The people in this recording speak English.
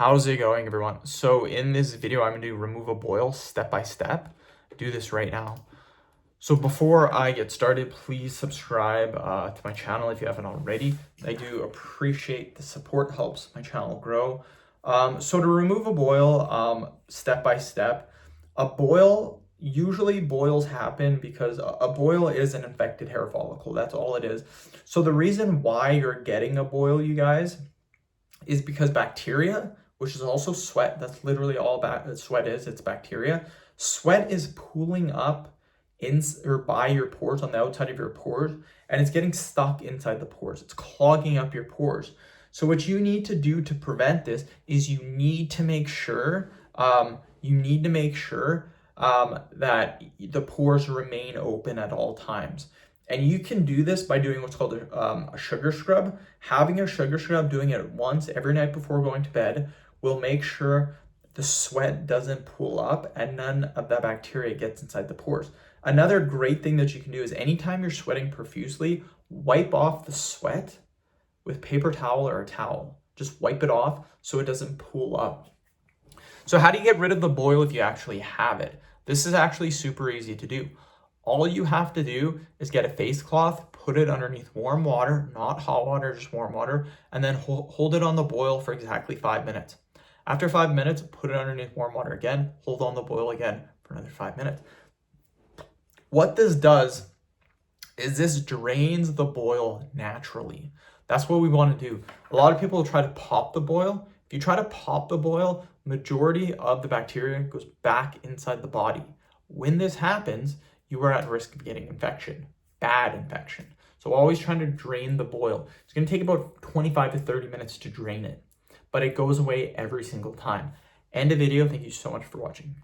How's it going, everyone? So in this video, I'm going to remove a boil step by step. Do this right now. So before I get started, please subscribe to my channel if you haven't already. I do appreciate the support, helps my channel grow. So to remove a boil step by step, usually boils happen because a boil is an infected hair follicle. That's all it is. So the reason why you're getting a boil, you guys, is because bacteria, which is also sweat, that's literally all sweat is, it's bacteria. Sweat is pooling up in or by your pores, on the outside of your pores, and it's getting stuck inside the pores. It's clogging up your pores. So what you need to do to prevent this is you need to make sure that the pores remain open at all times. And you can do this by doing what's called a sugar scrub. Having a sugar scrub, doing it once every night before going to bed, will make sure the sweat doesn't pool up and none of that bacteria gets inside the pores. Another great thing that you can do is anytime you're sweating profusely, wipe off the sweat with paper towel or a towel. Just wipe it off so it doesn't pool up. So how do you get rid of the boil if you actually have it? This is actually super easy to do. All you have to do is get a face cloth, put it underneath warm water, not hot water, just warm water, and then hold it on the boil for exactly 5 minutes. After 5 minutes, put it underneath warm water again, hold on the boil again for another 5 minutes. What this does is this drains the boil naturally. That's what we want to do. A lot of people try to pop the boil. If you try to pop the boil, majority of the bacteria goes back inside the body. When this happens, you are at risk of getting infection, bad infection. So always trying to drain the boil. It's going to take about 25 to 30 minutes to drain it, but it goes away every single time. End of video. Thank you so much for watching.